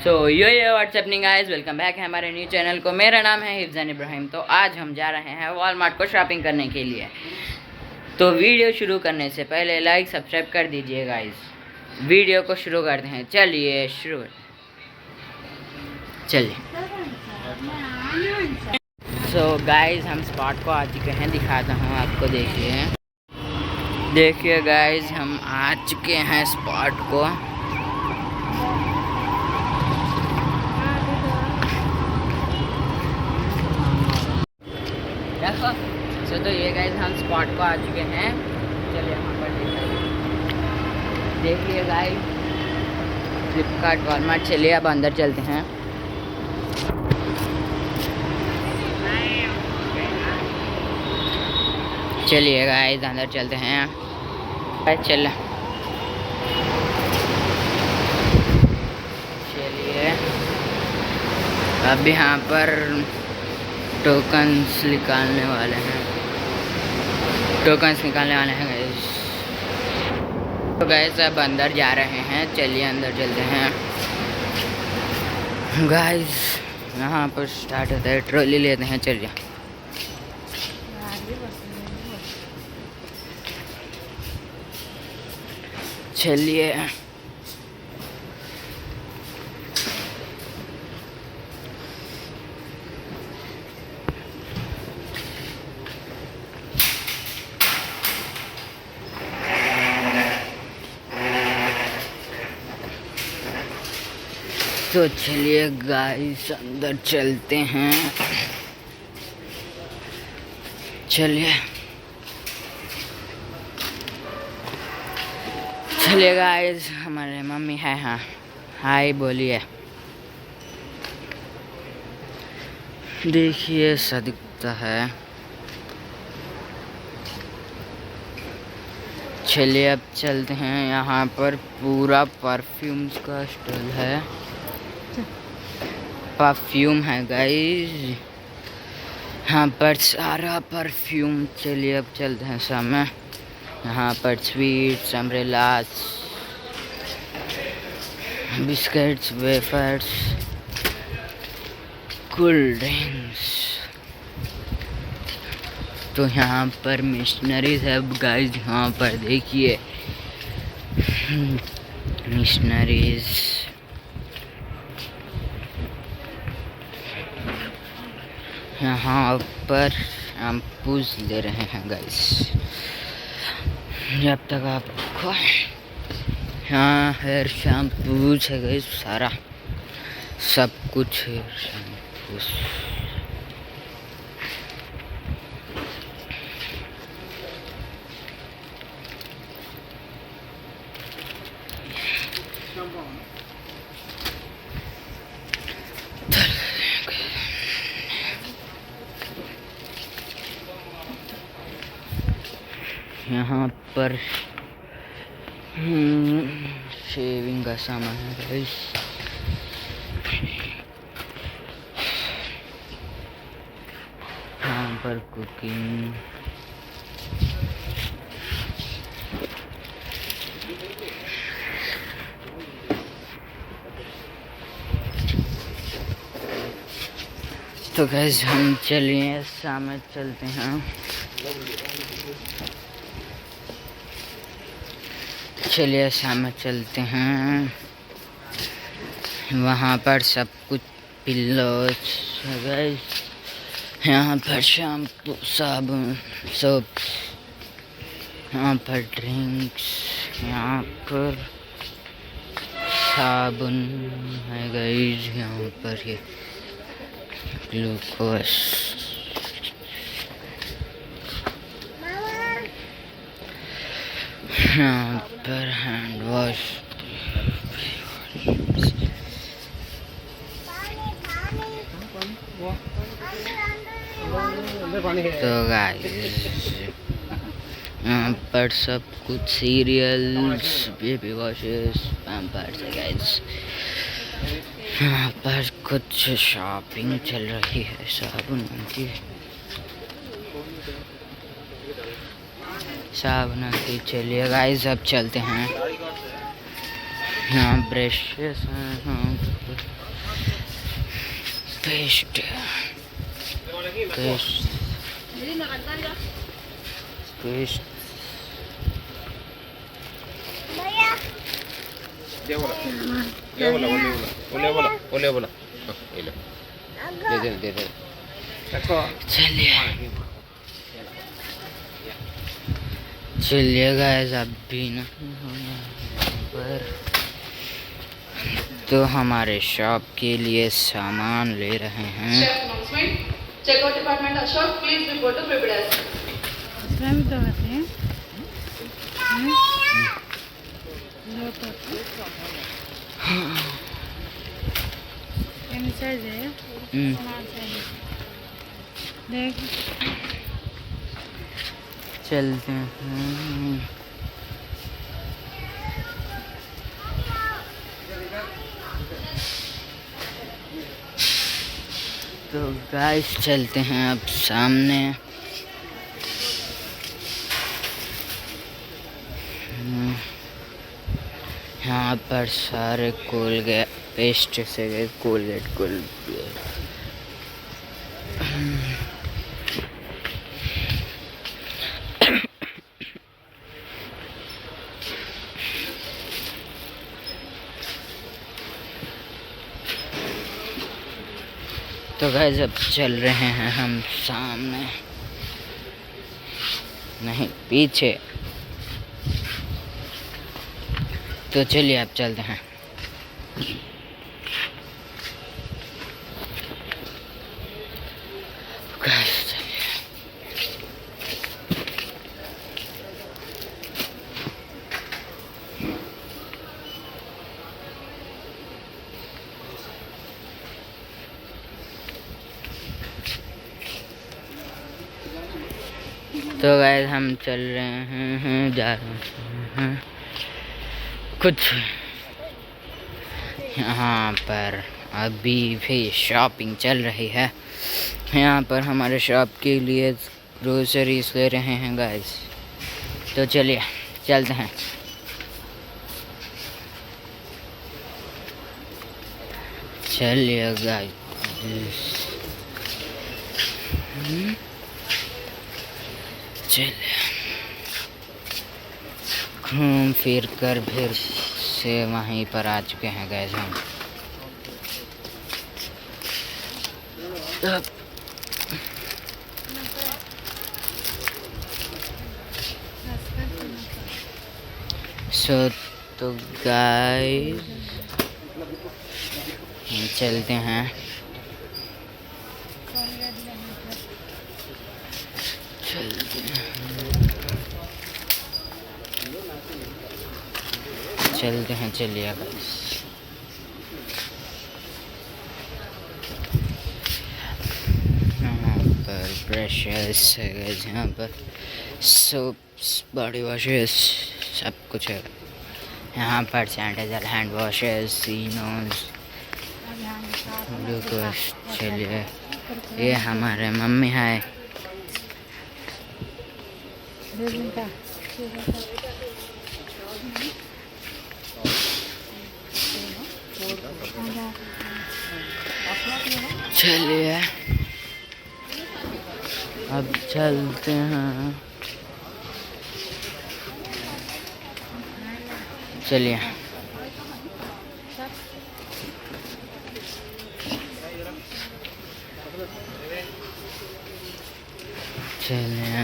सो यो व्हाट्सएपनिंग guys, welcome back है हमारे new channel को। मेरा नाम है हिफजान इब्राहिम। तो आज हम जा रहे हैं वॉलमार्ट को शॉपिंग करने के लिए। तो वीडियो शुरू करने से पहले लाइक सब्सक्राइब कर दीजिए गाइस। वीडियो को शुरू करते हैं, चलिए शुरू चलिए। सो गाइस, हम स्पॉट को आ चुके हैं, दिखाता हूँ आपको। देखिए गाइस, हम आ चुके हैं स्पॉट को। तो ये गाइस, हम स्पॉट को आ चुके हैं। चलिए वहाँ पर देखिए गाइस, फ्लिपकार्ट वॉलमार्ट। चलिए अब अंदर चलते हैं। चलिए गाइस, अंदर चलते हैं। चलिए अब यहाँ पर टोकन्स निकालने वाले हैं गाइस। तो गाइस अब अंदर जा रहे हैं। चलिए अंदर चलते हैं गाइस। यहाँ पर स्टार्ट होता है, ट्रॉली लेते हैं। चलिए तो चलिए गाइस अंदर चलते हैं। चलिए गाइस, हमारे मम्मी है। हाँ, हाय बोलिए। देखिए ऐसा दिखता है। चलिए अब चलते हैं। यहाँ पर पूरा परफ्यूम्स का स्टॉल है। परफ्यूम है गाइस, यहाँ पर सारा परफ्यूम। चलिए अब चलते हैं सामने। यहाँ पर sweets, umbrellas, biscuits, wafers, cold drinks. तो यहाँ पर मिशनरीज है गाइस। यहाँ पर देखिए मिशनरीज। यहाँ पर शैम्पूज ले रहे हैं गाइस। जब तक आपको यहाँ हेयर शैम्पूज है गाइस, सारा सब कुछ हेयर शैम्पूज। यहाँ पर शेविंग का सामान है गाइस। यहाँ पर कुकिंग, तो गाइस हम चलिए सामने चलते हैं। चलिए सामने चलते हैं। वहाँ पर सब कुछ पिल्लोस है गाइस। यहाँ पर शैम्पू, साबुन, सोप, यहाँ पर ड्रिंक्स, यहाँ पर साबुन है गाइस। यहाँ पर ये ग्लूकोज, यहाँ पर हैंड वॉश। तो गाइस यहाँ पर सब कुछ सीरियल्स, बेबी वॉशेस, पैम्पर्स है गाइस। यहाँ पर कुछ शॉपिंग चल रही है साबुन की। चलिए गाइस अब चलते हैं। यहाँ ब्रशेस हैं, हाँ पेस्ट पेस्ट पेस्ट चलिए गाइस, अभी ना पर तो हमारे शॉप के लिए सामान ले रहे हैं। Checkout department Ashok, please report to preparers. इसमें तो होते हैं देख चलते हैं। तो गाइस चलते हैं अब सामने। यहाँ पर सारे कोलगेट पेस्ट से कोलगेट तो गाइस अब चल रहे हैं हम सामने, नहीं पीछे। तो चलिए अब चलते हैं। तो गाइस हम चल रहे हैं, जा रहे हैं कुछ यहाँ पर। अभी भी शॉपिंग चल रही है। यहाँ पर हमारे शॉप के लिए ग्रोसरीज ले रहे हैं गाइस। तो चलिए चलते हैं। चलिए गाइस चलिए घूम फिर कर फिर से वहीं पर आ चुके हैं गाइस हम। तो गाइस चलते हैं। चलते हैं चलिए गाइस। यहाँ पर ब्रशेस है गाइस, यहाँ पर सोप्स, बॉडी वॉशेस, सब कुछ है। यहाँ पर सैनिटाइजर, हैंड वॉशेस, सीनोज, ग्लूकोज। चलिए ये हमारे मम्मी है। चलिए अब चलते हैं। चलिए चलिए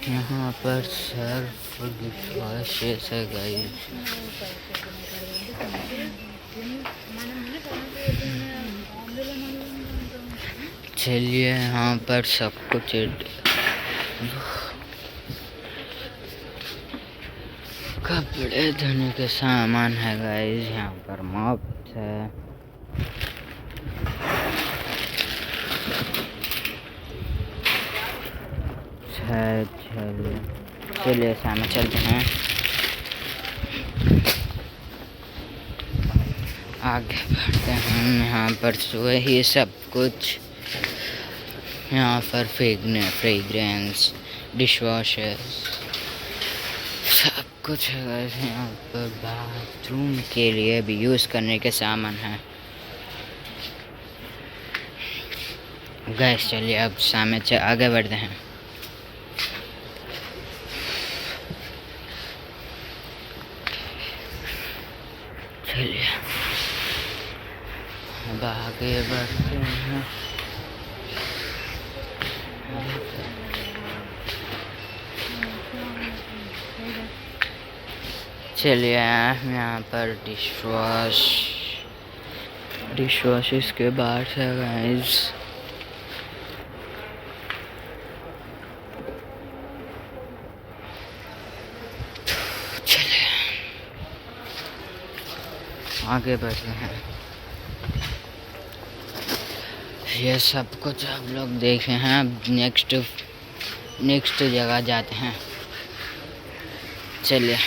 यहाँ पर सर्फ वॉशेस है गाइस। चलिए यहाँ पर सब कुछ कपड़े धोने के सामान है गाइस। यहाँ पर मॉप है। चलिए सामने चलते हैं। आगे बढ़ते हैं। यहाँ पर वही सब कुछ, यहाँ पर फ्रेग्रेंस, डिश वॉशर, सब कुछ है guys। यहाँ पर बाथरूम के लिए भी यूज़ करने के सामान हैं गैस। चलिए अब सामने से आगे बढ़ते हैं। चलिए अब आगे बढ़ते हैं। चलिए यहाँ पर डिश वॉश इसके बाद है गाइस। चलिए आगे बढ़ते हैं। ये सब कुछ आप लोग देखे हैं। अब नेक्स्ट जगह जाते हैं। चलिए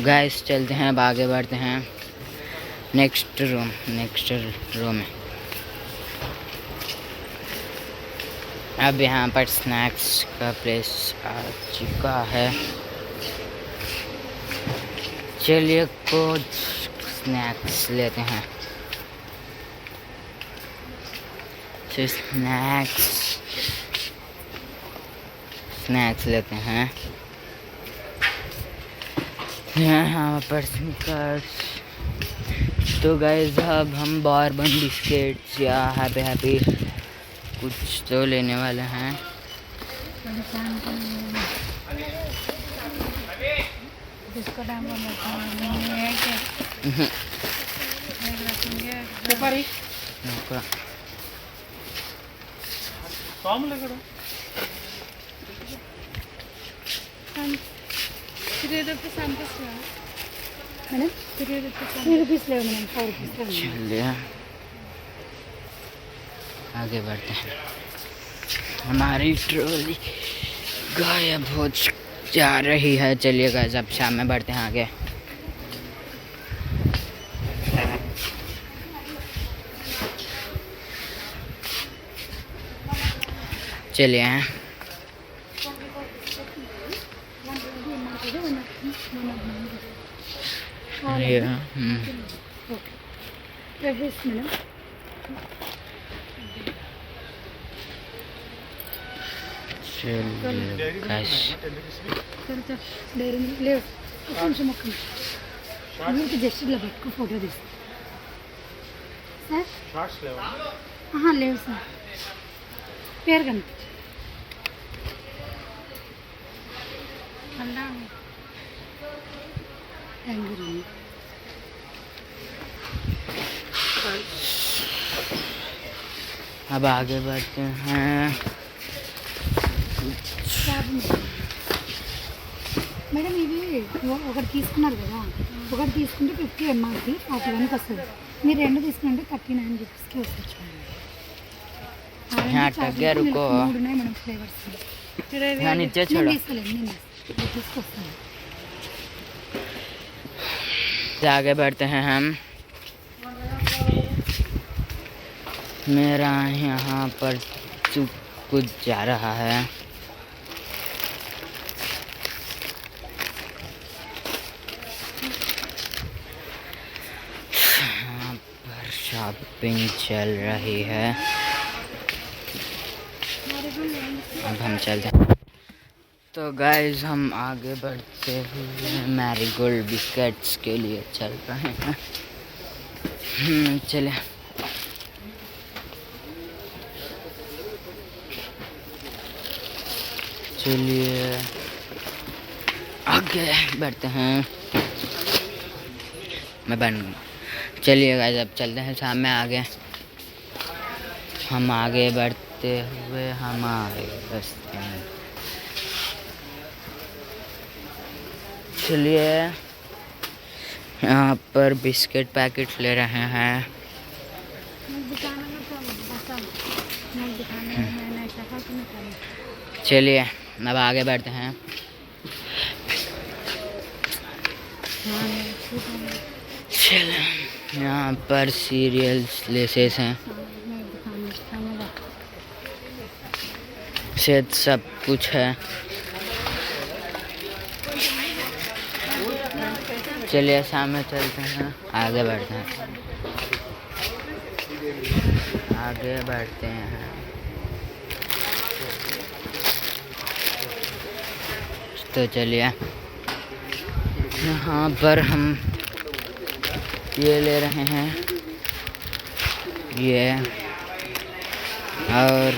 गाइस चलते हैं, अब आगे बढ़ते हैं नेक्स्ट रूम में। अब यहाँ पर स्नैक्स का प्लेस आ चुका है। चलिए कुछ स्नैक्स लेते हैं। तो स्नैक्स लेते हैं। यहाँ पर स्निकर्स। तो गाइस अब हम बॉर्बन बिस्किट्स या हैप्पी कुछ तो लेने वाले हैं। चलिए आगे बढ़ते हैं। हमारी ट्रॉली गायब हो जा रही है। चलिए गाइस अब सामने बढ़ते हैं आगे। चलिए జస్ట్ ఇలా పెట్టుకో ఫోటో తీస్తా సార్ లేవు సార్ పేరు కనిపించు अब आगे बढ़ते हैं। మేడం ఇది ఒకటి తీసుకున్నారు కదా, ఒకటి తీసుకుంటే 50 ఎంఆర్పి 41కి వస్తుంది. మీరు రెండు తీసుకుంటే 39 రూపీస్కి వస్తుంది. మూడు ఉన్నాయి మేడం ఫ్లేవర్స్. తీసుకెళ్ళండి, నేను తీసుకొస్తాను. आगे बढ़ते हैं हम। मेरा यहाँ पर कुछ जा रहा है। यहाँ पर शॉपिंग चल रही है। अब हम चलते हैं। तो गाइस हम आगे बढ़ते हुए मैरीगोल्ड बिस्किट्स के लिए चल रहे हैं। चले चलिए आगे बढ़ते हैं। मैं बन चलिए गाइस अब चलते हैं सामने आगे। हम आगे बढ़ते हुए हमारे रास्ते में चलिए यहाँ पर बिस्किट पैकेट ले रहे हैं। चलिए अब आगे बढ़ते हैं। चलो यहाँ पर सीरियल्स लेसेस हैं, शायद सब कुछ है। चलिए सामने चलते हैं, आगे बढ़ते हैं, आगे बढ़ते हैं। तो चलिए यहाँ पर हम ये ले रहे हैं, ये और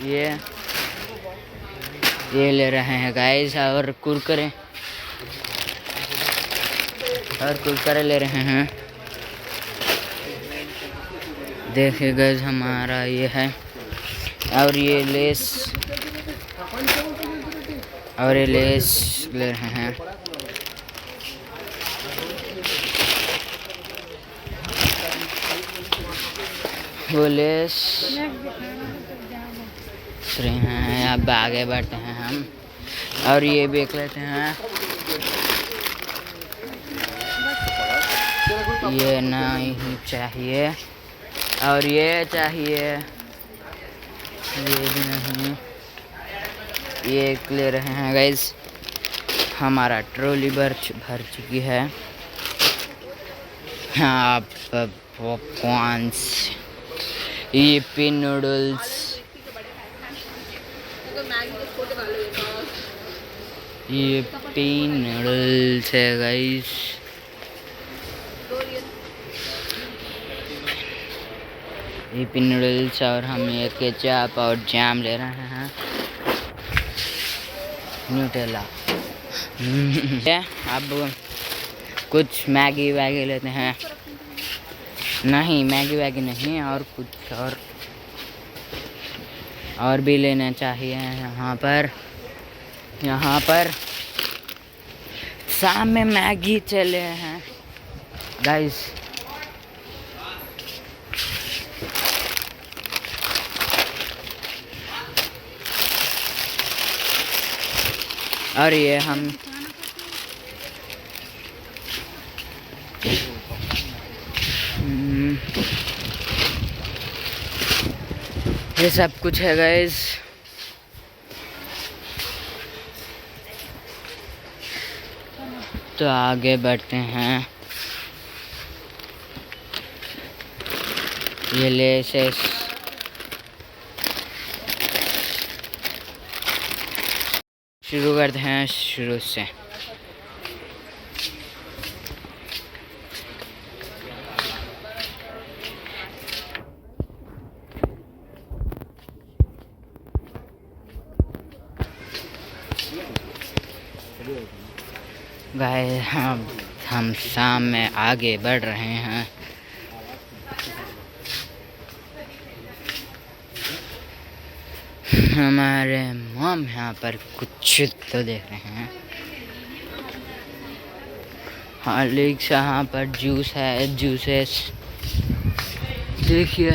ये ले रहे हैं गाइस, और कुरकुरे ले रहे हैं। देखिए गाइस हमारा ये है, और ये लेस ले रहे हैं। वो लेस रहे हैं। अब आगे बढ़ते हैं हम, और ये देख लेते हैं। ये नहीं चाहिए, और ये चाहिए, ये भी नहीं। ये ले रहे हैं गाइस, हमारा ट्रॉली भर चुकी है। हाँ popcorns, Yippee noodles, Yippee noodles है गाइस। यिप्पी नूडल्स, और हम ये केचप और जैम ले रहे हैं, न्यूटेला। अब कुछ मैगी वैगी लेते हैं। नहीं मैगी वैगी नहीं, और कुछ और भी लेना चाहिए। यहाँ पर सामने मैगी चले हैं गाइस। और ये हम ये सब कुछ है गाइस। तो आगे बढ़ते हैं। ये लेसेस शुरू करते हैं शुरू से। गाइस हम शाम में आगे बढ़ रहे हैं। हमारे मॉम यहाँ पर कुछ तो देख रहे हैं। हॉर्लिक्स यहाँ पर जूस है, जूसेस देखिए।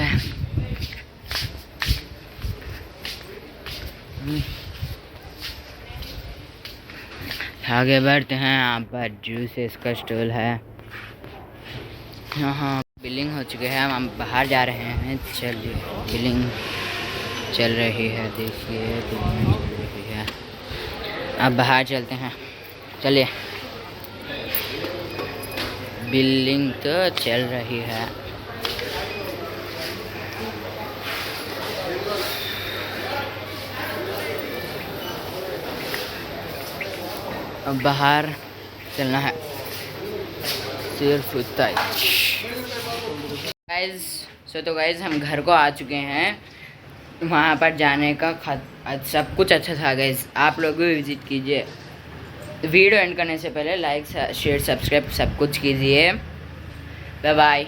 आगे बढ़ते हैं। यहाँ पर जूसेस का स्टॉल है। यहाँ बिलिंग हो चुके हैं, हम बाहर जा रहे हैं। चलिए बिलिंग चल रही है, देखिए बिलिंग चल रही है। अब बाहर चलते हैं, चलिए। बिलिंग तो चल रही है। अब बाहर चलना है सिर्फ उतना ही। तो गाइज हम घर को आ चुके हैं। वहाँ पर जाने का सब कुछ अच्छा था गाइज। आप लोग भी विजिट कीजिए। वीडियो एंड करने से पहले लाइक शेयर सब्सक्राइब सब कुछ कीजिए। Bye bye.